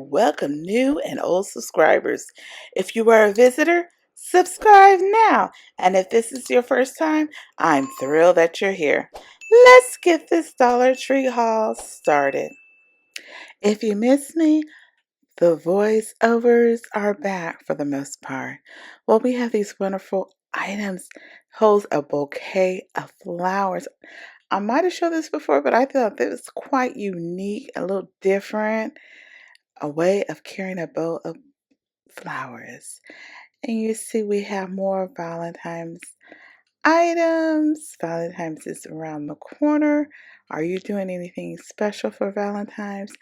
and welcome new and old subscribers. If you are a visitor, subscribe now. And if this is your first time, I'm thrilled that you're here. Let's get this Dollar Tree haul started. If you miss me, the voiceovers are back for the most part. Well, we have these wonderful items. Holds a bouquet of flowers. I might have showed this before, but I thought this was quite unique, a little different, a way of carrying a bow of flowers. And you see, we have more Valentine's items. Valentine's is around the corner. Are you doing anything special for Valentine's?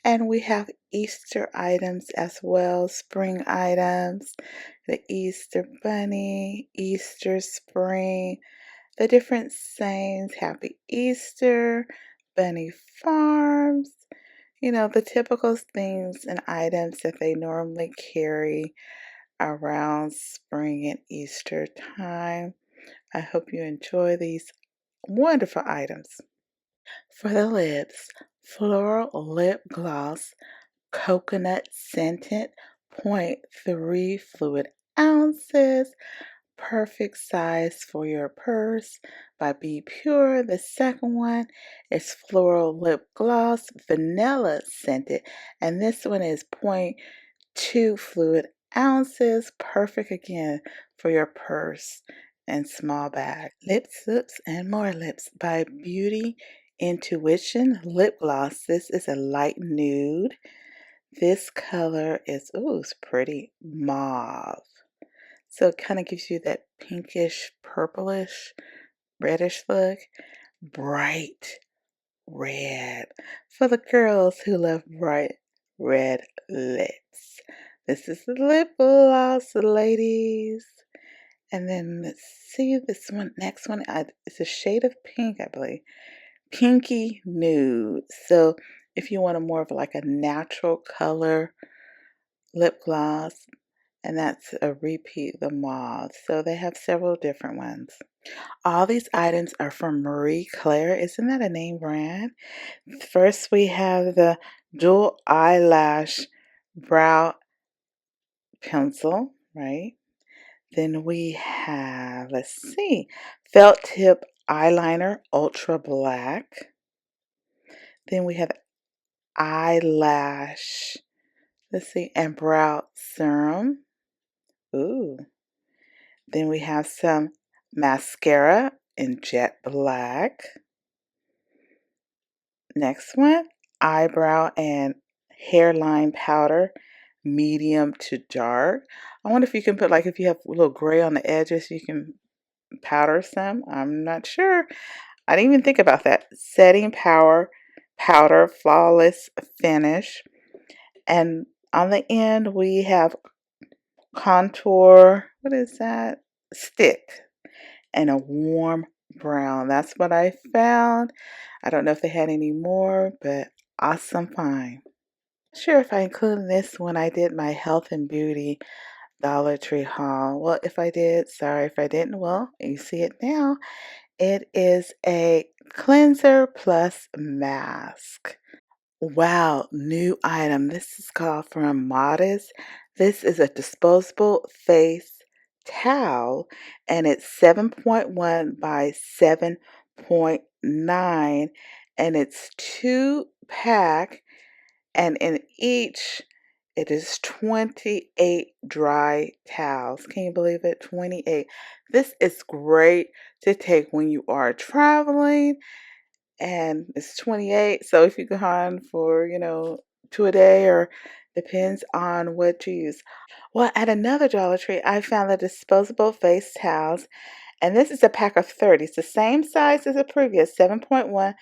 And we have Easter items as well, spring items, the Easter bunny, Easter spring, the different sayings, Happy Easter, Bunny Farms, the typical things and items that they normally carry around spring and Easter time. I hope you enjoy these wonderful items. For the lips, floral lip gloss, coconut scented, 0.3 fluid ounces. Perfect size for your purse by Be Pure. The second one is Floral Lip Gloss, vanilla scented, and this one is 0.2 fluid ounces. Perfect again for your purse and small bag. Lips and more lips by Beauty Intuition Lip Gloss. This is a light nude. This color is, it's pretty mauve. So it kind of gives you that pinkish, purplish, reddish look. Bright red. For the girls who love bright red lips. This is the lip gloss, ladies. And then let's see this one. Next one, it's a shade of pink, I believe. Pinky nude. So if you want a more of like a natural color lip gloss, and that's a repeat the mauve. So they have several different ones. All these items are from Marie Claire. Isn't that a name brand? First, we have the dual eyelash brow pencil, right? Then we have, let's see, felt tip eyeliner, ultra black. Then we have eyelash, let's see, and brow serum. Ooh. Then we have some mascara in jet black. Next one, eyebrow and hairline powder, medium to dark. I wonder if you can put, like, if you have a little gray on the edges, you can powder some. I'm not sure. I didn't even think about that. Setting powder, flawless finish. And on the end, we have contour, what is that? Stick. And a warm brown. That's what I found. I don't know if they had any more, but awesome find. Sure, if I included this when I did my health and beauty Dollar Tree haul. Well, if I did, sorry if I didn't. Well, you see it now. It is a cleanser plus mask. Wow, new item. This is called from Modest. This is a disposable face towel and it's 7.1 by 7.9 and it's 2 pack and in each it is 28 dry towels. Can you believe it? 28. This is great to take when you are traveling and it's 28. So if you go on for, 2 a day or depends on what you use. Well, at another Dollar Tree, I found the disposable face towels, and this is a pack of 30. It's the same size as the previous, 7.1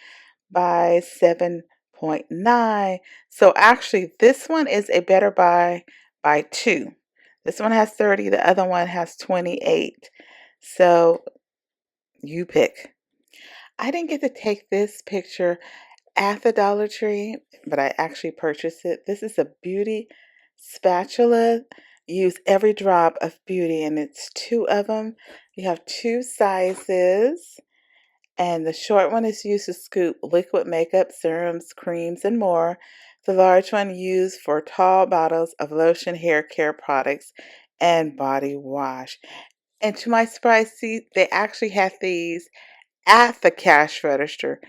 by 7.9. So actually, this one is a better buy by two. This one has 30, the other one has 28. So you pick. I didn't get to take this picture at the Dollar Tree, but I actually purchased it. This is a beauty spatula. Use every drop of beauty, and it's two of them. You have two sizes, and the short one is used to scoop liquid makeup, serums, creams, and more. The large one used for tall bottles of lotion, hair care products, and body wash. And to my surprise, see, they actually had these at the cash register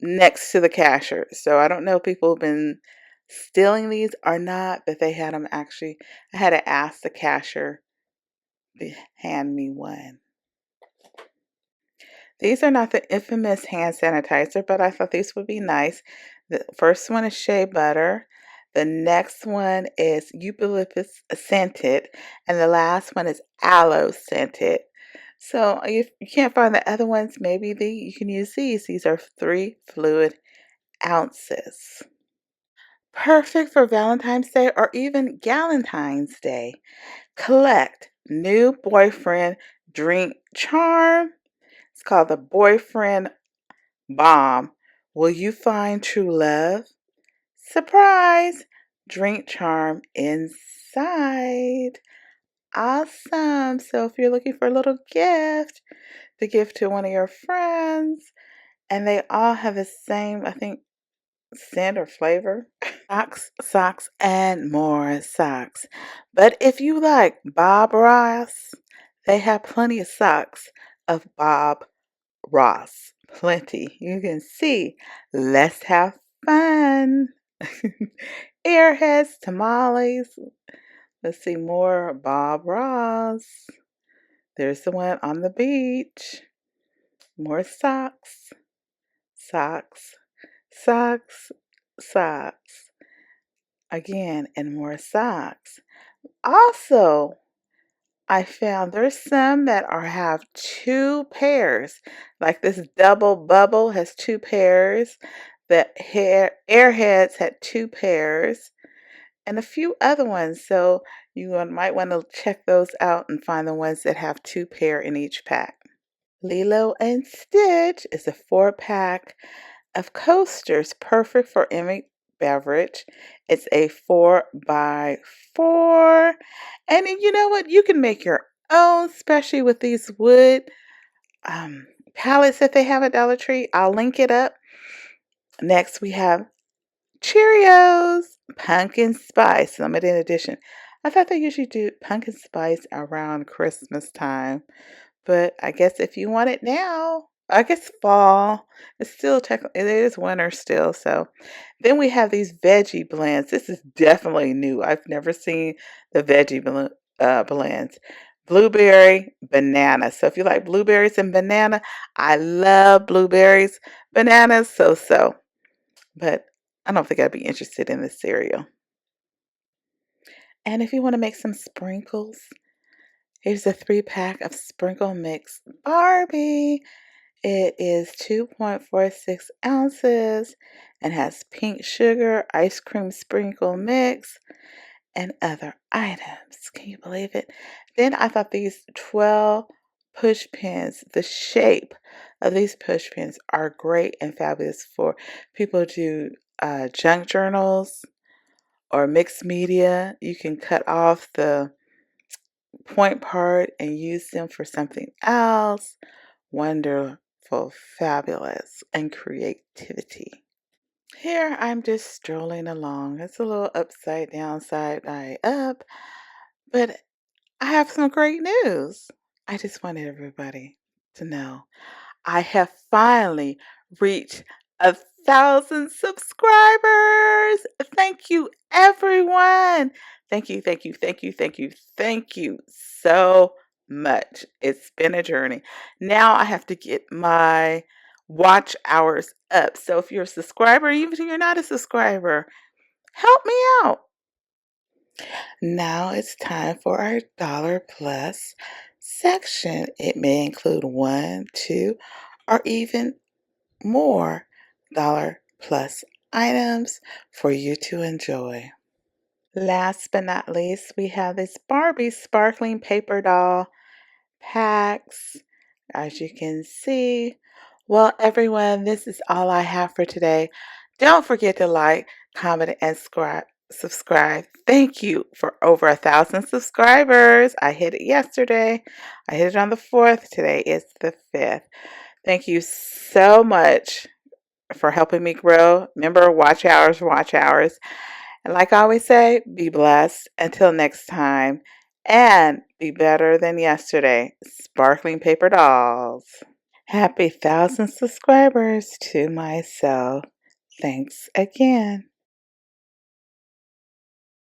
next to the cashier. So I don't know if people have been stealing these or not, but they had them actually. I had to ask the cashier to hand me one. These are not the infamous hand sanitizer, but I thought these would be nice. The first one is shea butter. The next one is eucalyptus scented. And the last one is aloe scented. So if you can't find the other ones, maybe you can use these. These are 3 fluid ounces. Perfect for Valentine's Day or even Galentine's Day. Collect new boyfriend drink charm. It's called the Boyfriend Bomb. Will you find true love? Surprise! Drink charm inside. Awesome. So if you're looking for a little gift to give to one of your friends, and they all have the same, I think, scent or flavor. Socks, and more socks. But if you like Bob Ross, they have plenty of socks of Bob Ross. Plenty. You can see. Let's have fun. Airheads, tamales. Let's see more Bob Ross. There's the one on the beach. More socks. Socks. Socks. Socks. Again, and more socks. Also, I found there's some that have 2 pairs. Like this double bubble has 2 pairs. The airheads had 2 pairs. And a few other ones. So you might want to check those out and find the ones that have 2 pair in each pack. Lilo and Stitch is a 4-pack of coasters, perfect for any beverage. It's a 4x4. And then you know what? You can make your own, especially with these wood pallets that they have at Dollar Tree. I'll link it up. Next, we have Cheerios pumpkin spice limited edition. I thought they usually do pumpkin spice around Christmas time, but I guess if you want it now, I guess fall. It's still technically, it is winter still. So then we have these veggie blends. This is definitely new. I've never seen the veggie blends. Blueberry, banana. So if you like blueberries and banana, I love blueberries, bananas, so. But I don't think I'd be interested in this cereal. And if you want to make some sprinkles, here's a 3-pack of sprinkle mix Barbie. It is 2.46 ounces and has pink sugar, ice cream sprinkle mix, and other items. Can you believe it? Then I thought these 12 push pins, the shape of these push pins are great and fabulous for people who do junk journals or mixed media. You can cut off the point part and use them for something else. Wonderful, fabulous, and creativity. Here I'm just strolling along. It's a little upside down, side eye up, but I have some great news. I just wanted everybody to know I have finally reached 1,000 subscribers. Thank you, everyone. Thank you, thank you, thank you, thank you, thank you so much. It's been a journey. Now I have to get my watch hours up. So if you're a subscriber, even if you're not a subscriber, help me out. Now it's time for our dollar plus section. It may include 1, 2, or even more dollar plus items for you to enjoy. Last but not least, we have this Barbie sparkling paper doll packs. As you can see, well, everyone, this is all I have for today. Don't forget to like, comment, and subscribe. Thank you for over 1,000 subscribers. I hit it yesterday. I hit it on the 4th. Today is the 5th. Thank you so much for helping me grow. Remember, watch hours, watch hours. And like I always say, be blessed until next time and be better than yesterday. Sparkling paper dolls. Happy 1,000 subscribers to myself. Thanks again.